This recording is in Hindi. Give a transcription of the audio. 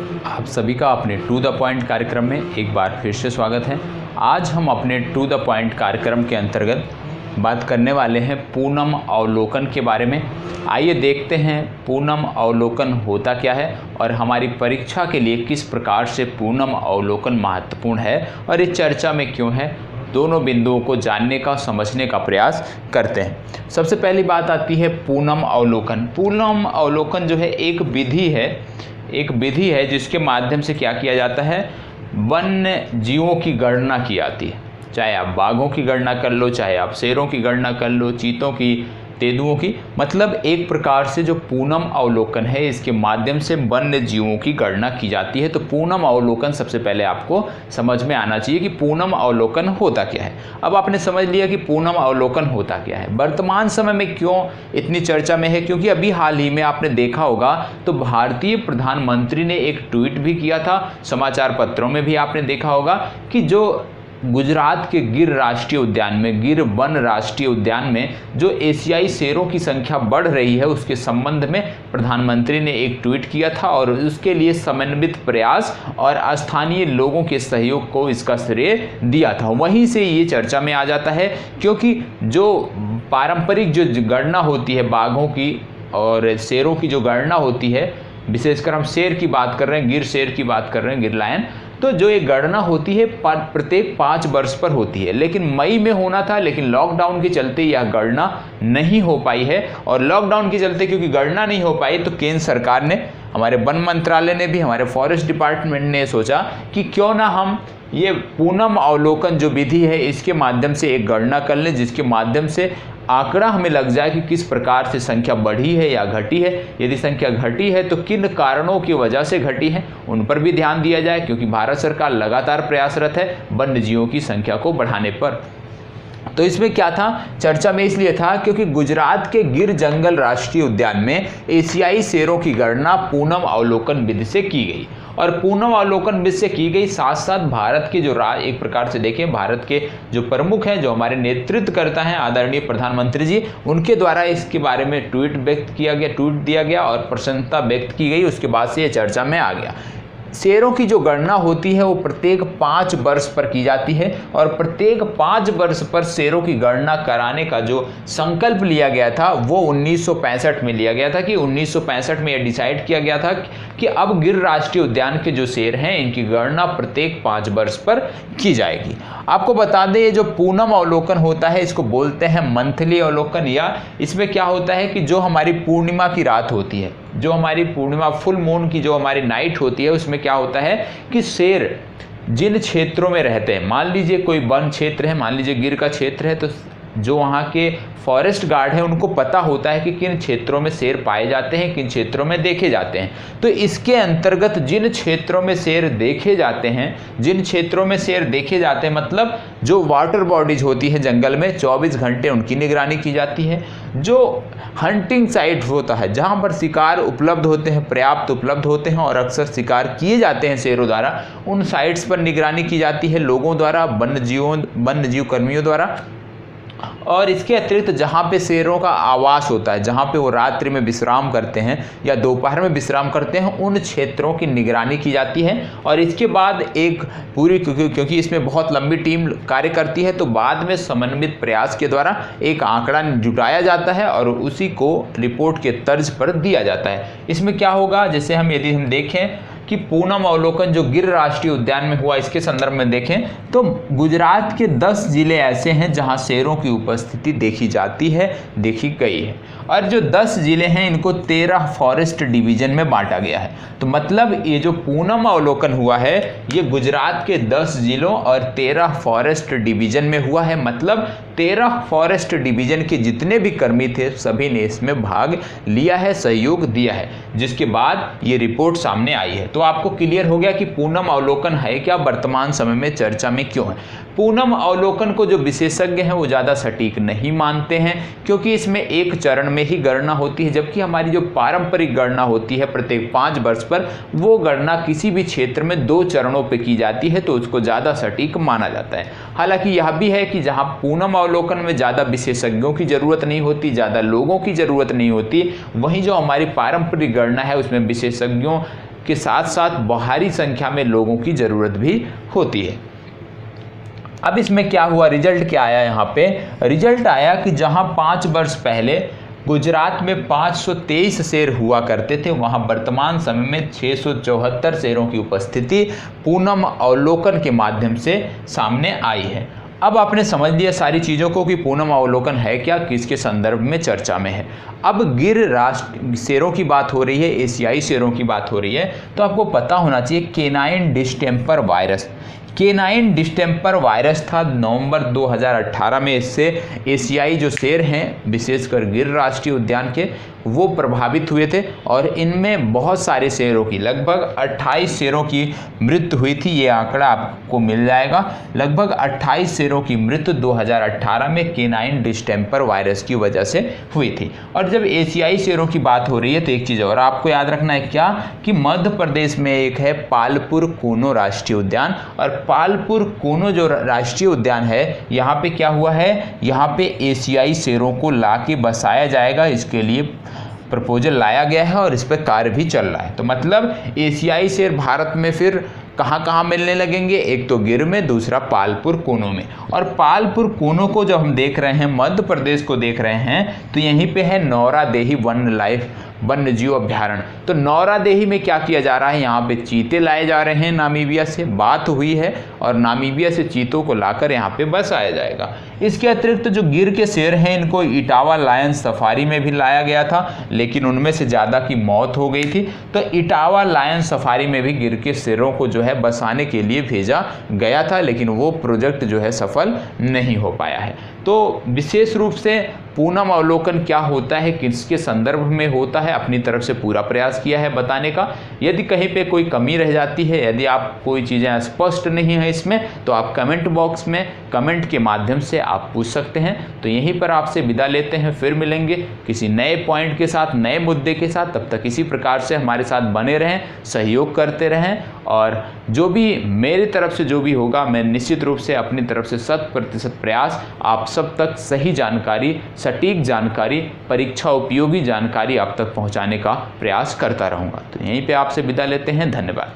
आप सभी का अपने टू द पॉइंट कार्यक्रम में एक बार फिर से स्वागत है। आज हम अपने टू द पॉइंट कार्यक्रम के अंतर्गत बात करने वाले हैं पूनम अवलोकन के बारे में। आइए देखते हैं पूनम अवलोकन होता क्या है और हमारी परीक्षा के लिए किस प्रकार से पूनम अवलोकन महत्वपूर्ण है और ये चर्चा में क्यों है। दोनों बिंदुओं को जानने का, समझने का प्रयास करते हैं। सबसे पहली बात आती है पूनम अवलोकन। पूनम अवलोकन जो है एक विधि है जिसके माध्यम से क्या किया जाता है, वन्य जीवों की गणना की जाती है। चाहे आप बाघों की गणना कर लो, चाहे आप शेरों की गणना कर लो, चीतों की, तेंदुओं की, मतलब एक प्रकार से जो पूनम अवलोकन है इसके माध्यम से वन्य जीवों की गणना की जाती है। तो पूनम अवलोकन सबसे पहले आपको समझ में आना चाहिए कि पूनम अवलोकन होता क्या है। अब आपने समझ लिया कि पूनम अवलोकन होता क्या है। वर्तमान समय में क्यों इतनी चर्चा में है, क्योंकि अभी हाल ही में आपने देखा होगा तो भारतीय प्रधानमंत्री ने एक ट्वीट भी किया था, समाचार पत्रों में भी आपने देखा होगा कि जो गुजरात के गिर राष्ट्रीय उद्यान में, गिर वन राष्ट्रीय उद्यान में जो एशियाई शेरों की संख्या बढ़ रही है उसके संबंध में प्रधानमंत्री ने एक ट्वीट किया था और उसके लिए समन्वित प्रयास और स्थानीय लोगों के सहयोग को इसका श्रेय दिया था। वहीं से ये चर्चा में आ जाता है क्योंकि जो पारंपरिक जो गणना होती है बाघों की और शेरों की जो गणना होती है, विशेषकर हम शेर की बात कर रहे हैं, गिर शेर की बात कर रहे हैं, गिर लायन, तो जो ये गणना होती है प्रत्येक 5 वर्ष पर होती है। लेकिन मई में होना था, लेकिन लॉकडाउन के चलते यह गणना नहीं हो पाई है। और लॉकडाउन के चलते क्योंकि गणना नहीं हो पाई तो केंद्र सरकार ने, हमारे वन मंत्रालय ने भी, हमारे फॉरेस्ट डिपार्टमेंट ने सोचा कि क्यों ना हम ये पूनम अवलोकन जो विधि है इसके माध्यम से एक गणना कर लें, जिसके माध्यम से आंकड़ा हमें लग जाए कि किस प्रकार से संख्या बढ़ी है या घटी है। यदि संख्या घटी है तो किन कारणों की वजह से घटी है, उन पर भी ध्यान दिया जाए, क्योंकि भारत सरकार लगातार प्रयासरत है वन्य जीवों की संख्या को बढ़ाने पर। तो इसमें क्या था, चर्चा में इसलिए था क्योंकि गुजरात के गिर जंगल राष्ट्रीय उद्यान में एशियाई शेरों की गणना पूनम अवलोकन विधि से की गई। और पूनम अवलोकन विधि से की गई, साथ साथ भारत के जो एक प्रकार से देखें, भारत के जो प्रमुख हैं, जो हमारे नेतृत्व करता है आदरणीय प्रधानमंत्री जी, उनके द्वारा इसके बारे में ट्वीट दिया गया और प्रसन्नता व्यक्त की गई। उसके बाद से ये चर्चा में आ गया। शेरों की जो गणना होती है वो प्रत्येक 5 वर्ष पर की जाती है और प्रत्येक 5 वर्ष पर शेरों की गणना कराने का जो संकल्प लिया गया था वो 1965 में लिया गया था। कि 1965 में यह डिसाइड किया गया था कि अब गिर राष्ट्रीय उद्यान के जो शेर हैं इनकी गणना प्रत्येक 5 वर्ष पर की जाएगी। आपको बता दें ये जो पूनम अवलोकन होता है इसको बोलते हैं मंथली अवलोकन, या इसमें क्या होता है कि जो हमारी पूर्णिमा की रात होती है, जो हमारी पूर्णिमा फुल मून की जो हमारी नाइट होती है, उसमें क्या होता है कि शेर जिन क्षेत्रों में रहते हैं, मान लीजिए कोई वन क्षेत्र है, मान लीजिए गिर का क्षेत्र है, तो जो वहाँ के फॉरेस्ट गार्ड हैं उनको पता होता है कि किन क्षेत्रों में शेर पाए जाते हैं, किन क्षेत्रों में देखे जाते हैं। तो इसके अंतर्गत जिन क्षेत्रों में शेर देखे जाते हैं, मतलब जो वाटर बॉडीज होती है जंगल में 24 घंटे उनकी निगरानी की जाती है। जो हंटिंग साइट होता है जहाँ पर शिकार उपलब्ध होते हैं, पर्याप्त उपलब्ध होते हैं और अक्सर शिकार किए जाते हैं शेरों द्वारा, उन साइट्स पर निगरानी की जाती है लोगों द्वारा, वन्य जीव कर्मियों द्वारा। और इसके अतिरिक्त जहाँ पे शेरों का आवास होता है, जहाँ पे वो रात्रि में विश्राम करते हैं या दोपहर में विश्राम करते हैं, उन क्षेत्रों की निगरानी की जाती है। और इसके बाद एक पूरी, क्योंकि इसमें बहुत लंबी टीम कार्य करती है, तो बाद में समन्वित प्रयास के द्वारा एक आंकड़ा जुटाया जाता है और उसी को रिपोर्ट के तर्ज पर दिया जाता है। इसमें क्या होगा, जैसे यदि हम देखें कि पूनम अवलोकन जो गिर राष्ट्रीय उद्यान में हुआ, इसके संदर्भ में देखें तो गुजरात के 10 जिले ऐसे हैं जहां शेरों की उपस्थिति देखी गई है। और जो 10 जिले हैं इनको 13 फॉरेस्ट डिवीजन में बांटा गया है। तो मतलब ये जो पूनम अवलोकन हुआ है ये गुजरात के 10 जिलों और 13 फॉरेस्ट डिवीजन में हुआ है। मतलब 13 फॉरेस्ट डिवीजन के जितने भी कर्मी थे सभी ने इसमें भाग लिया है, सहयोग दिया है, जिसके बाद ये रिपोर्ट सामने आई है। तो आपको क्लियर हो गया कि पूनम अवलोकन है क्या, वर्तमान समय में चर्चा में क्यों है। पूनम अवलोकन को जो विशेषज्ञ हैं वो ज़्यादा सटीक नहीं मानते हैं, क्योंकि इसमें एक चरण में ही गणना होती है, जबकि हमारी जो पारंपरिक गणना होती है प्रत्येक 5 वर्ष पर, वो गणना किसी भी क्षेत्र में 2 चरणों पर की जाती है, तो उसको ज़्यादा सटीक माना जाता है। हालांकि यह भी है कि जहाँ पूनम अवलोकन में ज़्यादा विशेषज्ञों की ज़रूरत नहीं होती, ज़्यादा लोगों की ज़रूरत नहीं होती, वहीं जो हमारी पारंपरिक गणना है उसमें विशेषज्ञों के साथ साथ भारी संख्या में लोगों की ज़रूरत भी होती है। अब इसमें क्या हुआ, रिजल्ट क्या आया, यहाँ पे रिजल्ट आया कि जहाँ 5 वर्ष पहले गुजरात में 523 शेर हुआ करते थे, वहाँ वर्तमान समय में 674 शेरों की उपस्थिति पूनम अवलोकन के माध्यम से सामने आई है। अब आपने समझ लिया सारी चीज़ों को कि पूनम अवलोकन है क्या, किसके संदर्भ में चर्चा में है। अब गिर राष्ट्र शेरों की बात हो रही है, एशियाई शेरों की बात हो रही है, तो आपको पता होना चाहिए canine distemper virus. Canine distemper virus था, नवंबर 2018 में इससे एशियाई जो शेर हैं विशेषकर गिर राष्ट्रीय उद्यान के वो प्रभावित हुए थे और इनमें बहुत सारे शेरों की लगभग 28 शेरों की मृत्यु हुई थी। ये आंकड़ा आपको मिल जाएगा, लगभग 28 शेरों की मृत्यु 2018 में केनाइन डिस्टेंपर वायरस की वजह से हुई थी। और जब एशियाई शेरों की बात हो रही है तो एक चीज़ और आपको याद रखना है क्या, कि मध्य प्रदेश में एक है पालपुर कोनो राष्ट्रीय उद्यान, और पालपुर कोनो जो राष्ट्रीय उद्यान है यहाँ पे क्या हुआ है, यहाँ पे एशियाई शेरों को ला के बसाया जाएगा, इसके लिए प्रपोजल लाया गया है और इस पर कार्य भी चल रहा है। तो मतलब एशियाई शेर भारत में फिर कहाँ कहाँ मिलने लगेंगे, एक तो गिर में, दूसरा पालपुर कोनो में। और पालपुर कोनो को जब हम देख रहे हैं, मध्य प्रदेश को देख रहे हैं, तो यहीं पे है नौरादेही वन्य जीव अभ्यारण्य। तो नौरादेही में क्या किया जा रहा है, यहाँ पे चीते लाए जा रहे हैं, नामीबिया से बात हुई है और नामीबिया से चीतों को लाकर यहाँ पे बसाया जाएगा। इसके अतिरिक्त जो गिर के शेर हैं इनको इटावा लायन सफारी में भी लाया गया था, लेकिन उनमें से ज़्यादा की मौत हो गई थी। तो इटावा लायन सफारी में भी गिर के शेरों को जो है बसाने के लिए भेजा गया था, लेकिन वो प्रोजेक्ट जो है सफल नहीं हो पाया है। तो विशेष रूप से पूनम अवलोकन क्या होता है, किसके संदर्भ में होता है, अपनी तरफ से पूरा प्रयास किया है बताने का। यदि कहीं पे कोई कमी रह जाती है, यदि आप कोई चीज़ें स्पष्ट नहीं है इसमें, तो आप कमेंट बॉक्स में कमेंट के माध्यम से आप पूछ सकते हैं। तो यहीं पर आपसे विदा लेते हैं, फिर मिलेंगे किसी नए पॉइंट के साथ, नए मुद्दे के साथ। तब तक इसी प्रकार से हमारे साथ बने रहें, सहयोग करते रहें, और जो भी मेरी तरफ से जो भी होगा, मैं निश्चित रूप से अपनी तरफ से 100% प्रयास आप सब तक सही जानकारी, सटीक जानकारी, परीक्षा उपयोगी जानकारी आप तक पहुंचाने का प्रयास करता रहूंगा। तो यहीं पे आपसे विदा लेते हैं, धन्यवाद।